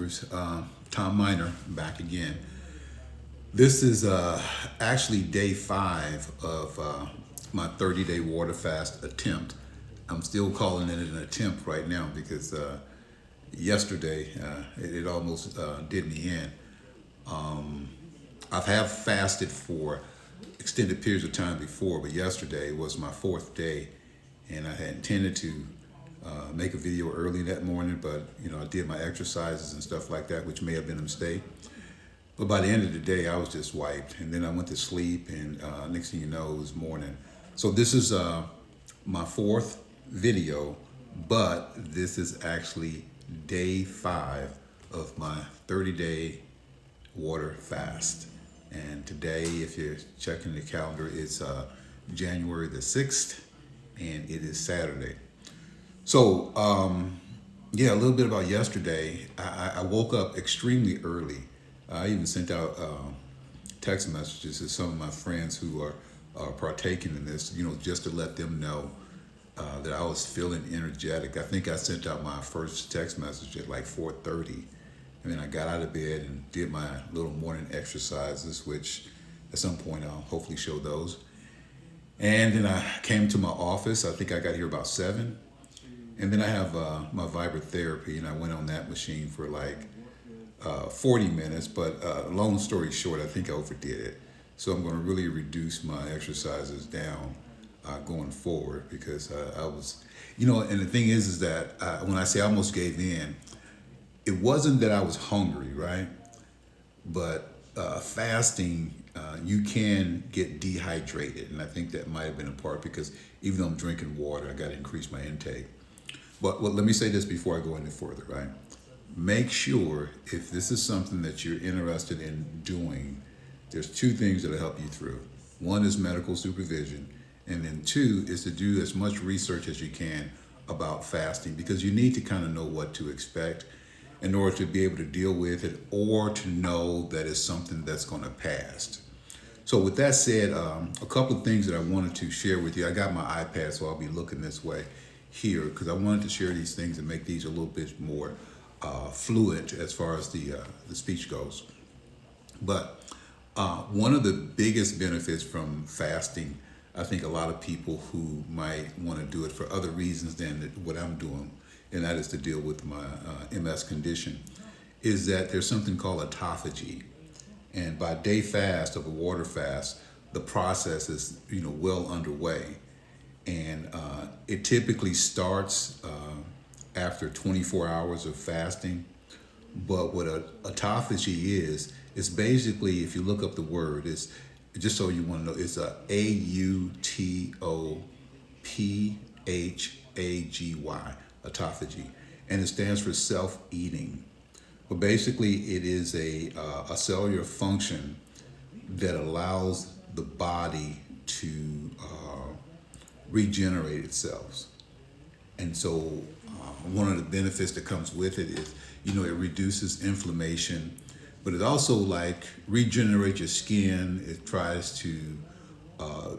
viewers. Tom Miner back again. This is actually day 5 of my 30-day water fast attempt. I'm still calling it an attempt right now because yesterday it almost did me in. I have fasted for extended periods of time before, but yesterday was my 4th day, and I had intended to make a video early that morning, but I did my exercises and stuff like that, which may have been a mistake. But by the end of the day, I was just wiped, and then I went to sleep, and next thing you know, it was morning. So this is my 4th video, but this is actually day 5 of my 30-day water fast. And today, if you're checking the calendar, it's January the 6th, and it is Saturday. So, yeah, a little bit about yesterday. I woke up extremely early. I even sent out text messages to some of my friends who are partaking in this, just to let them know that I was feeling energetic. I think I sent out my first text message at like 4:30. And then I got out of bed and did my little morning exercises, which at some point I'll hopefully show those. And then I came to my office. I think I got here about 7. And then I have my vibratherapy, and I went on that machine for like 40 minutes. But long story short, I think I overdid it. So I'm going to really reduce my exercises down going forward because I was, and the thing is that when I say I almost gave in, it wasn't that I was hungry, right? But fasting, you can get dehydrated. And I think that might have been a part because even though I'm drinking water, I got to increase my intake. But let me say this before I go any further, right? Make sure if this is something that you're interested in doing, there's 2 things that'll help you through. One is medical supervision, and then 2 is to do as much research as you can about fasting because you need to kind of know what to expect in order to be able to deal with it or to know that it's something that's going to pass. So with that said, a couple of things that I wanted to share with you. I got my iPad, so I'll be looking this way here because I wanted to share these things and make these a little bit more fluent as far as the speech goes. But one of the biggest benefits from fasting, I think a lot of people who might want to do it for other reasons than what I'm doing, and that is to deal with my MS condition, is that there's something called autophagy. And by day fast of a water fast, the process is well underway. And it typically starts after 24 hours of fasting. But what autophagy is basically, if you look up the word, it's just so you want to know, it's AUTOPHAGY, autophagy, and it stands for self-eating. But basically, it is a cellular function that allows the body to regenerate itself. And so one of the benefits that comes with it is, it reduces inflammation, but it also regenerates your skin. It tries to,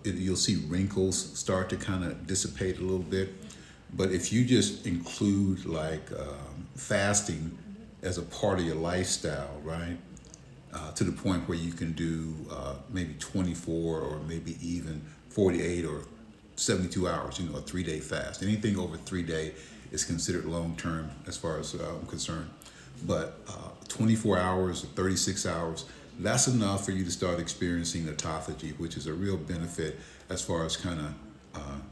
you'll see wrinkles start to kind of dissipate a little bit. But if you just include fasting as a part of your lifestyle, right, to the point where you can do maybe 24 or maybe even 48 or 72 hours, a 3-day fast. Anything over 3 days is considered long-term as far as I'm concerned. But 24 hours or 36 hours, that's enough for you to start experiencing autophagy, which is a real benefit as far as kind of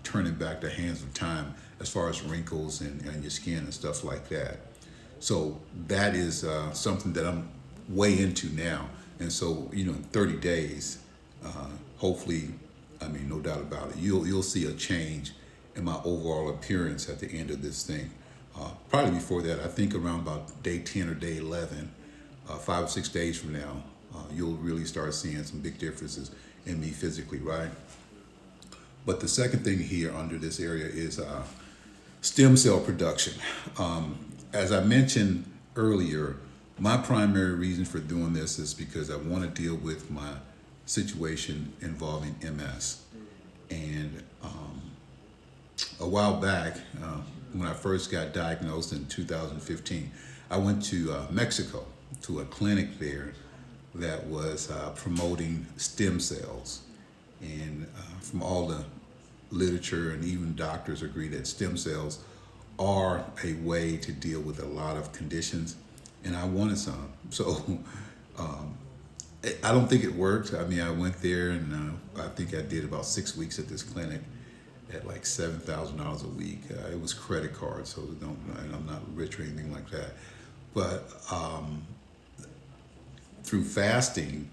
turning back the hands of time as far as wrinkles and your skin and stuff like that. So that is something that I'm way into now. And so, in 30 days, hopefully, no doubt about it, you'll see a change in my overall appearance at the end of this thing. Probably before that, I think around about day 10 or day 11, 5 or 6 days from now, you'll really start seeing some big differences in me physically, right? But the second thing here under this area is stem cell production. As I mentioned earlier, my primary reason for doing this is because I want to deal with my situation involving MS. And a while back, when I first got diagnosed in 2015, I went to Mexico to a clinic there that was promoting stem cells. And from all the literature and even doctors agree that stem cells are a way to deal with a lot of conditions. And I wanted some. So I don't think it worked. I mean, I went there and I think I did about 6 weeks at this clinic at like $7,000 a week. It was credit card, so I'm not rich or anything like that. But through fasting,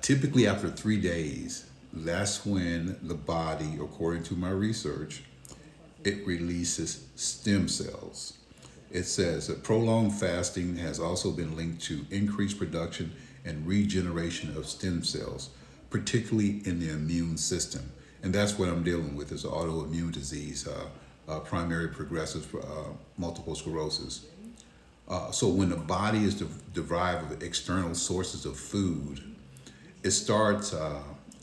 typically after 3 days, that's when the body, according to my research, it releases stem cells. It says that prolonged fasting has also been linked to increased production and regeneration of stem cells, particularly in the immune system. And that's what I'm dealing with, is autoimmune disease, primary progressive multiple sclerosis. So when the body is deprived of external sources of food, it starts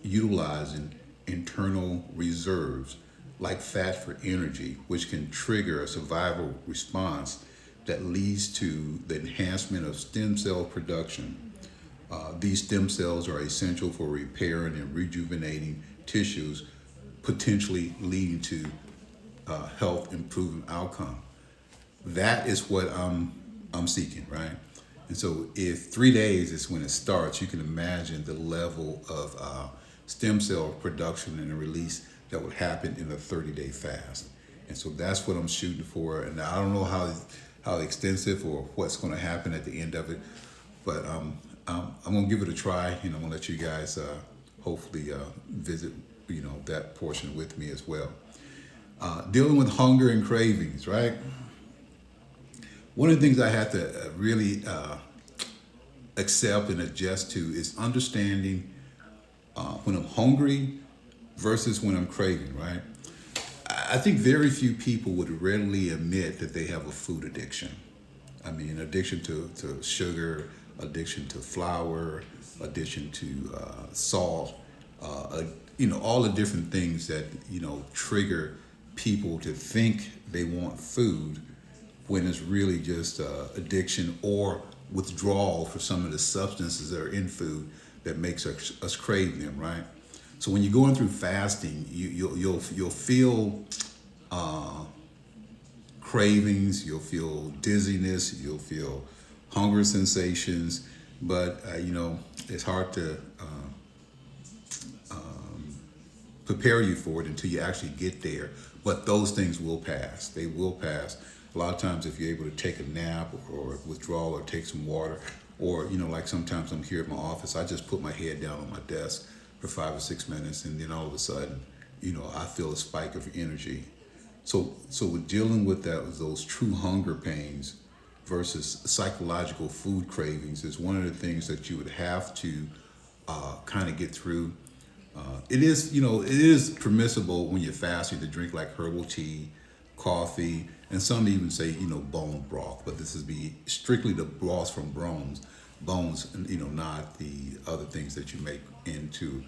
utilizing internal reserves like fat for energy, which can trigger a survival response that leads to the enhancement of stem cell production. These stem cells are essential for repairing and rejuvenating tissues, potentially leading to health improving outcome. That is what I'm seeking, right? And so if 3 days is when it starts, you can imagine the level of stem cell production and release that would happen in a 30-day fast. And so that's what I'm shooting for. And I don't know how extensive or what's going to happen at the end of it, but I'm going to give it a try, and I'm going to let you guys hopefully visit, that portion with me as well. Dealing with hunger and cravings, right? One of the things I had to really accept and adjust to is understanding when I'm hungry versus when I'm craving, right? I think very few people would readily admit that they have a food addiction. I mean, addiction to sugar, addiction to flour, addiction to salt, all the different things that, trigger people to think they want food when it's really just addiction or withdrawal for some of the substances that are in food that makes us crave them, right? So when you're going through fasting, you'll feel cravings, you'll feel dizziness, you'll feel hunger sensations, but it's hard to prepare you for it until you actually get there. But those things will pass. They will pass. A lot of times, if you're able to take a nap or withdrawal or take some water, or like sometimes I'm here at my office, I just put my head down on my desk for 5 or 6 minutes, and then all of a sudden, I feel a spike of energy. So with dealing with those true hunger pains versus psychological food cravings is one of the things that you would have to kind of get through. It is permissible when you're fasting to drink like herbal tea, coffee, and some even say, bone broth, but this is be strictly the broth from bones, not the other things that you make into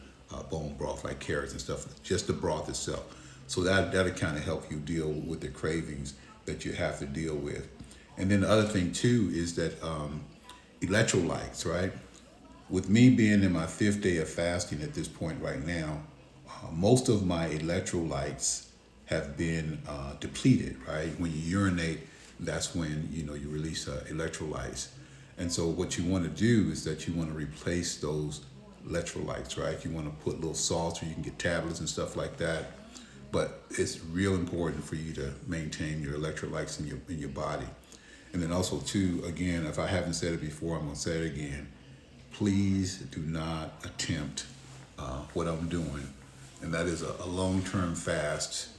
bone broth like carrots and stuff, just the broth itself. So that'll kind of help you deal with the cravings that you have to deal with. And then the other thing too is that electrolytes, right? With me being in my 5th day of fasting at this point right now, most of my electrolytes have been depleted, right? When you urinate, that's when you release electrolytes. And so what you want to do is that you want to replace those electrolytes, right? You want to put little salts, or you can get tablets and stuff like that. But it's real important for you to maintain your electrolytes in your body. And then also too, again, if I haven't said it before, I'm gonna say it again. Please do not attempt what I'm doing, and that is a long-term fast.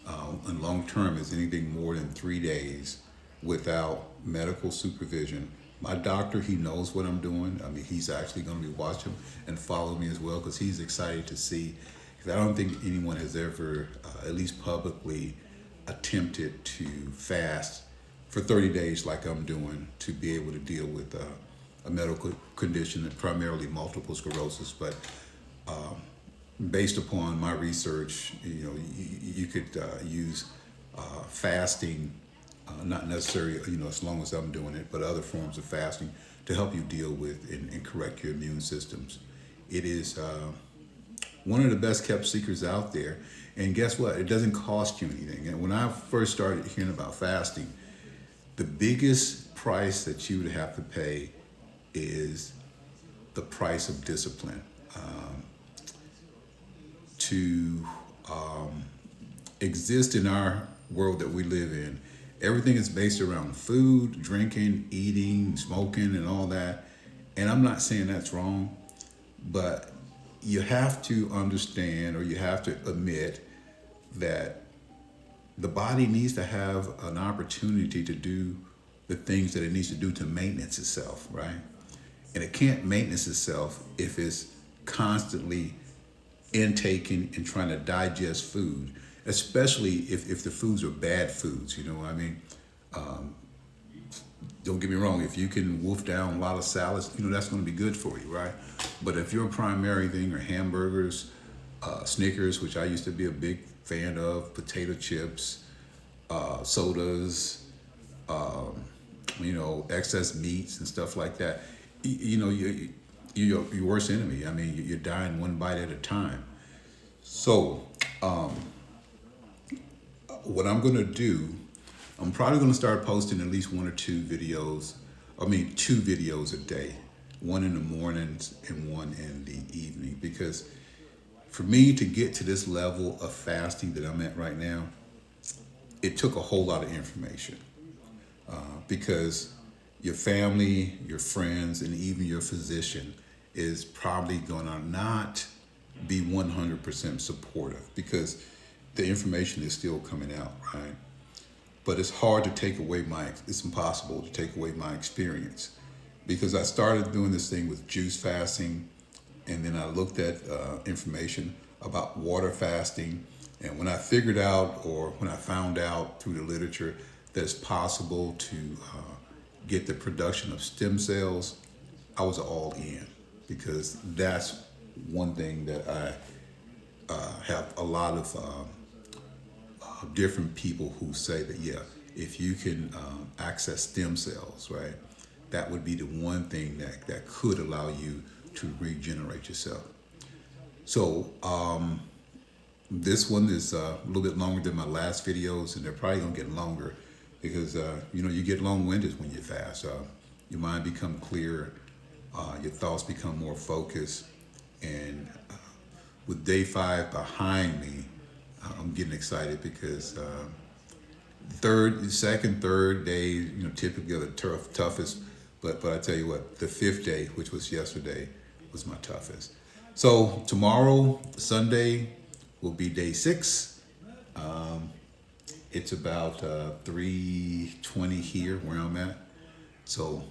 And long-term is anything more than 3 days without medical supervision. My doctor, he knows what I'm doing. I mean, he's actually going to be watching and follow me as well, because he's excited to see. Because I don't think anyone has ever, at least publicly, attempted to fast for 30 days like I'm doing to be able to deal with a medical condition, and primarily multiple sclerosis. But based upon my research, you could use fasting not necessarily, as long as I'm doing it, but other forms of fasting to help you deal with and correct your immune systems. It is one of the best kept secrets out there. And guess what? It doesn't cost you anything. And when I first started hearing about fasting, the biggest price that you would have to pay is the price of discipline. To exist in our world that we live in, everything is based around food, drinking, eating, smoking, and all that. And I'm not saying that's wrong, but you have to understand, or you have to admit that the body needs to have an opportunity to do the things that it needs to do to maintenance itself, right? And it can't maintenance itself if it's constantly intaking and trying to digest food, especially if the foods are bad foods, you know what I mean? Don't get me wrong, if you can wolf down a lot of salads, that's going to be good for you, right? But if your primary thing are hamburgers, Snickers, which I used to be a big fan of, potato chips, sodas, excess meats and stuff like that, you're your worst enemy. I mean, you're dying one bite at a time. So, what I'm going to do, I'm probably going to start posting at least one or two videos. Two videos a day, one in the mornings and one in the evening. Because for me to get to this level of fasting that I'm at right now, it took a whole lot of information. Because your family, your friends, and even your physician is probably going to not be 100% supportive, because the information is still coming out, right? But it's hard to take away it's impossible to take away my experience, because I started doing this thing with juice fasting, and then I looked at information about water fasting. And when I figured out, or when I found out through the literature that it's possible to get the production of stem cells, I was all in, because that's one thing that I have a lot of different people who say that, yeah, if you can access stem cells, right, that would be the one thing that could allow you to regenerate yourself. So this one is a little bit longer than my last videos, and they're probably gonna get longer because you get long-winded when you fast. Your mind become clearer, your thoughts become more focused, and with day 5 behind me, I'm getting excited because second, third day, typically are the toughest. But I tell you what, the 5th day, which was yesterday, was my toughest. So tomorrow, Sunday, will be day 6. It's about 3:20 here where I'm at. So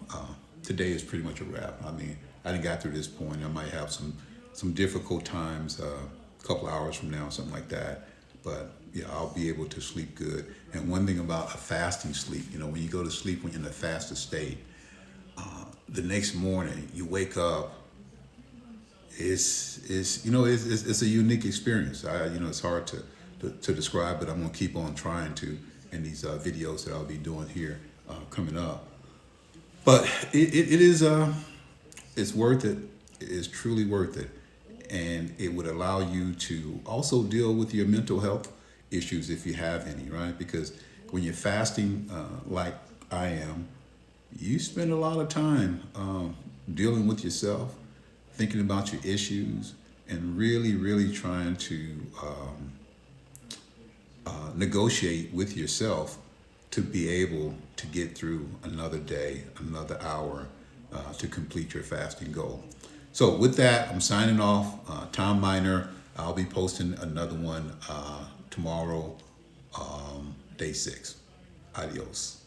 today is pretty much a wrap. I mean, I didn't got through this point. I might have some difficult times a couple hours from now, something like that. But yeah, I'll be able to sleep good. And one thing about a fasting sleep, when you go to sleep when you're in a fasted state, the next morning you wake up, it's a unique experience. It's hard to describe, but I'm gonna keep on trying to in these videos that I'll be doing here coming up. But it is it's worth it. It is truly worth it, and it would allow you to also deal with your mental health issues if you have any, right? Because when you're fasting, like I am, you spend a lot of time dealing with yourself, thinking about your issues, and really, really trying to negotiate with yourself to be able to get through another day, another hour, to complete your fasting goal. So with that, I'm signing off. Tom Miner. I'll be posting another one tomorrow, day 6. Adios.